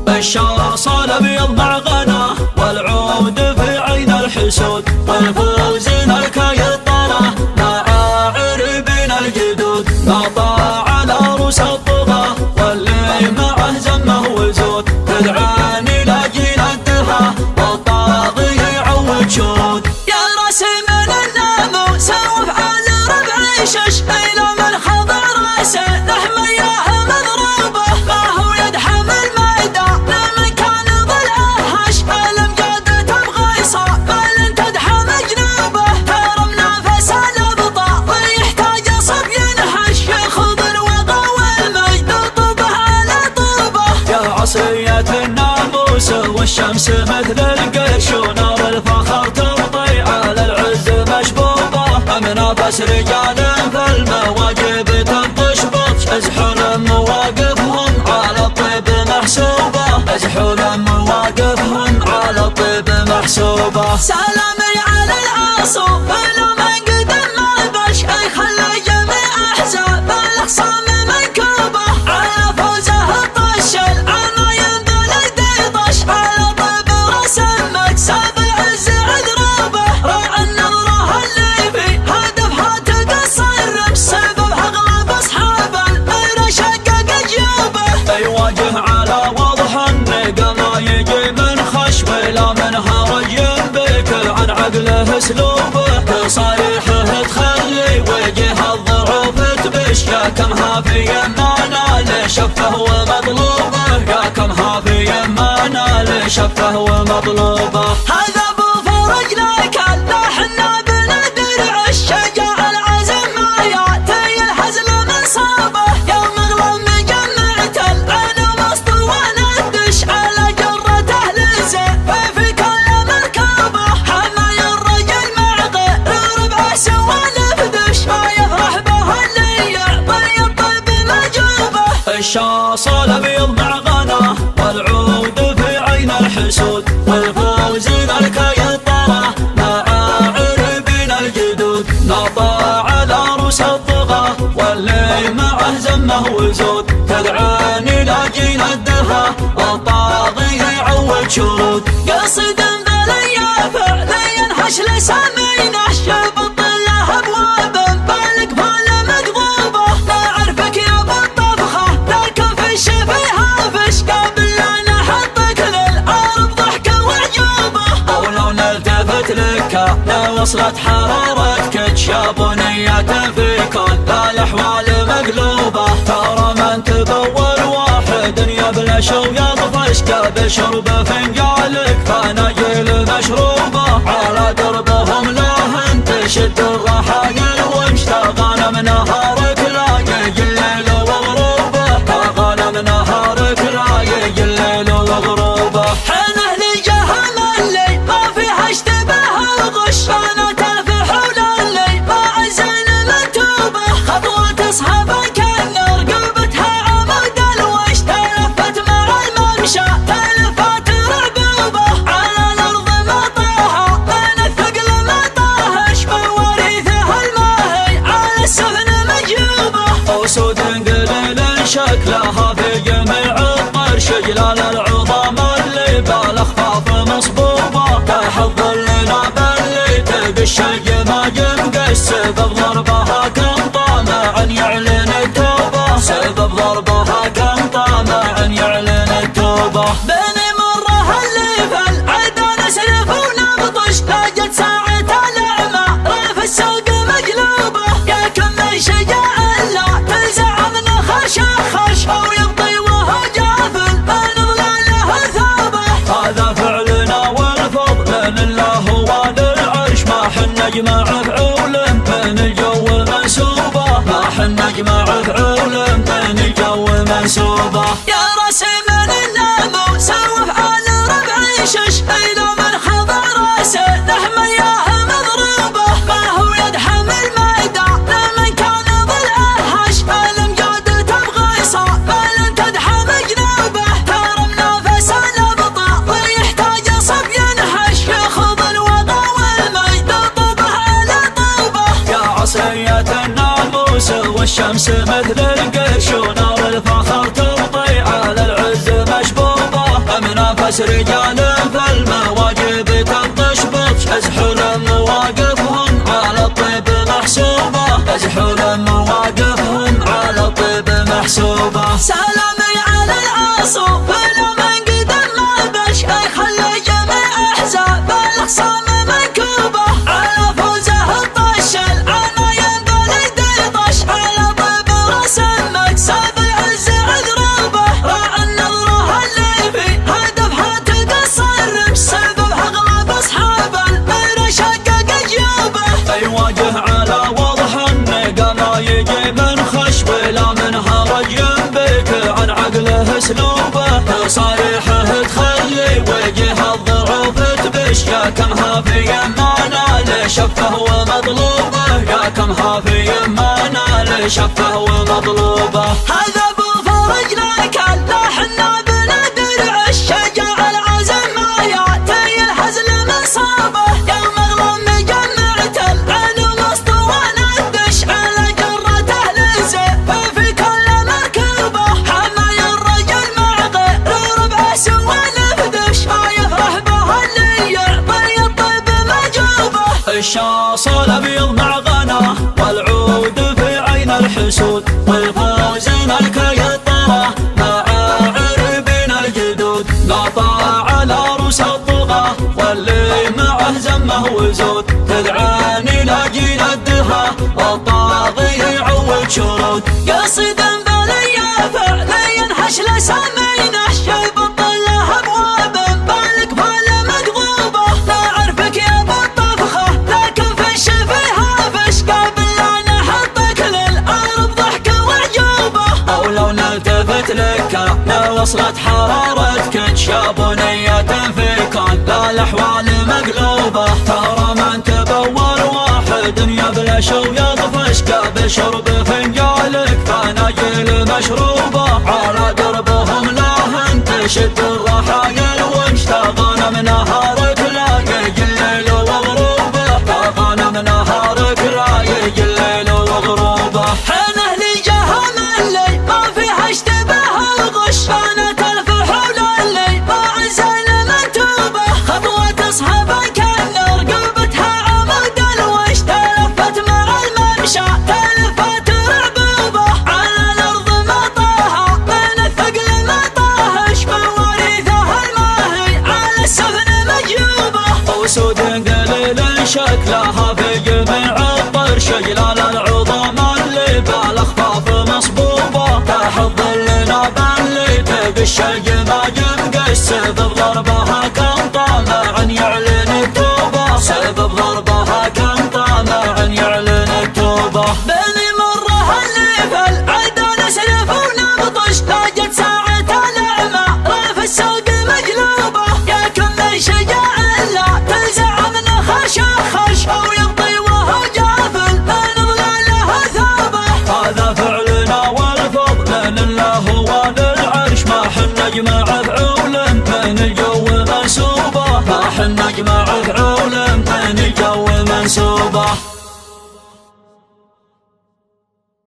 الشعر صال بيض مع غنى والعود في عين الحسود والفوز نركي الطرى مع عربين الجدود نطى على روس الطغى واللي معه زمه وزود تدعاني لاجين الدهى والطاغي يعود شود يا رسم الناموس وفعال ربع شش إلى من خضع راسه له مياه مضروبه ما هو يدحم الميدان لمن كان ضلعه هش الامجاد تبغى يصاب بل تدحم جنوبه ترى منافس الابطال ويحتاج صبي ينهش ياخذ الوغى والمجد طوبه على طوبه يا عصرية الناموس والشمس مثل القرش ونار الفخر تمضي على العز مشبوبه منافس رجال في المواجب تنطشبط ازحون مواقفهم على الطيب محسوبه ازحون مواقفهم على الطيب محسوبه سلامي على العاصو فلو من قدم ما بش اي خلى جميع احزاب الاخصام منكوبه على فوزه الطش العمايم بلد يطش على طيب رسمك سابع عز عذروبه راعي النظره اللي في هدفها تقصر بسبب اغلب اصحاب الغير شقق جيوبه يواجه على وضح النقا ما يجي من خشم لا من هرج ينبكر عن عقله اسلوبه تصاريحه تخلي وجه الضعوف تبش يا كم هافي يمانا لشفه ومطلوبه يا كم هافي يمانا لشفه ومطلوبه هذا ابو فرج لك اللحن بندرع الشجاع العزم ما ياتي الحزن من صابه يوم اغلب مجمعة العين ومسطوان الدش على جرته للزين في كل مركبه حماي الرجل مع غير ربعه سوالف دش ما يفرح به اللي يعطي الطيب مجوبه الشاصل بيض مع غنى والعود في عين الحسود والفوز نركي الطرى مع عربين الجدود نطى على روس الطغى واللي معه زمه وزود تدعاني لاجين الدهى الطاغي يعود شرود قصد باليافع لينهش لسامينه شبط له ابواب بالك فال مقضوبه لا اعرفك يا بالطبخه لكن في الشفي هافش قبل لا نحطك للارض ضحكه وعجوبه ولو نلتفت لك لو وصلت حرارتك يا بنية في كل الاحوال مقلوبه ترى من تبول واحد يبلش ويطفش قبل شرب فنجالك فناجيل مشروبه على دربهم لا تشد الرحايل واشتغل من نهارك لا يجي الليل وغروبه تغال من نهارك لا يجي الليل وغروبه حنه لجهل اللي ما فيها اشتباه وغش انا الفحول اللي ما عزين مكتوبه خطوه تصحبك النار قلبتها عمود الوش تلفت مع الممشى تلفت ربوبه على الارض ما طاها من الثقل ما طاهش مواريثها الماهي على السفن مجوبه اسود قليل شكلها في جميع الطرش جلال العظام اللي بالاخفاف مصبوبه تحض لنا باللي تقش الجماجم قس سبب ضربها كم طامع يعلن التوبه سبب ضربها كم طامع يعلن التوبه بني مره اللي في العدا نسرف ونبطش لاجت ساعة الاعمى ريف السوق مقلوبه يا كم شجاع لا تلزع من خش خش او يبطي وهو جافل من ظلاله ثابه هذا فعلنا والفضل لله وللعرش ما حن نجمع فعول من الجو منسوبه ما حن نجمع فعول من الجو منسوبه يا رسم الناموس وفعال ربع شش إلى من خضع راسه له مياه مضروبه ما هو يدحم الميدان لمن كان ضلعه هش الامجاد تبغى يصاب بل تدحم جنوبه ترى منافس الابطال ويحتاج صبي ينهش ياخذ الوغى والمجد طوبه على طوبه يا عصرية الناموس والشمس مثل القرش ونار الفخر تمضي على العز مشبوبه ناس رجال في المواجب تنطشبط ازحول مواقفهم على الطيب محسوبة ازحول مواقفهم على الطيب محسوبة سلامي على العاصو فلا من قدم ما بش يخلي جميع احزاب الاخصام منكوبة على فوزه الطش العناية بلد يطش على طيب راس المكسب العز عذرابه راعى النظره اللي في هدفها تقصر بسببها اغلب اصحاب المير شقق جيوبه يواجه على وضح النقا يجي من خشب لا من هرج ينبك عن عقله اسلوبه صريحه تخلي وجه الضعوف تبش يا كمها في يمانا لشفه ومطلوبه يا كمها في يمانا لشفه ومطلوبه هذا ابو فرج لك لا حنا بندرع الشجاع العزم ما يعطي الحزن من صابه يوم اغلم مجمعة العلوم اسطوانة الدش على جرته للزيف في كل مركبه حماي الرجل مع غير ربع سوالف دش ما يفرح به اللي يعطي الطيب مجوبه الشاص الابيض مع غناه والعود في عين الحسود والفوز ملكي الطرى مع عربين الجدود قاطع على روس الطغى واللي معه زمه وزود تدعاني لاجيل الدها والطاغي يعود شرود قصيدا بلي فعلي ينحش لسمينه شيب الطله ابواب بالك فلا مقضوبه لا اعرفك يا بالطبخه لكن في الشفيها فش قابل انا حطك للارض ضحك وعجوبه او لو نلتفت لك لو وصلت حرارتك يا بنية في كون لا الاحوال مقلوبه ترى من تبول واحد يبلش ويطفش قبل شرب فنجالك فناجل مشروبه على دربهم لا انت شد الرحايا الونش تغنم نهارك لا يجي الليل وغروبه تغنم نهارك لا يجي الليل وغروبه حنه لي جهه اللي ما فيها اشتباه وغش كانت الفحول اللي ما عزل منتوبه خطوه تصحبك كان رقبتها عمود الوش تلفت مع الممشى تلفت رعبوبه على الارض ما طاها من الثقل ما طاهش مواريثها الماهي على السفن مجيوبه وسود قليل شكلها في جميع الطرش جلال العظام اللي بالاخفاف مصبوبه تحت ظل نابا اللي تقش الجماجم قس سبب ضربها كم طامع يعلن التوبه سبب ضربها كم طامع يعلن التوبه بني مره اللي في العدا نسلف ونبطش لاجت ساعة الاعمى ريف السوق مقلوبه يا كم شجاع لا تنزع من خش او يبطي وهو جافل من ظلاله ثابه هذا فعلنا والفضل لله وللعرش ما حن نجمع فعول من الجو منسوبه ما حن نجمع فعول من الجو منسوبه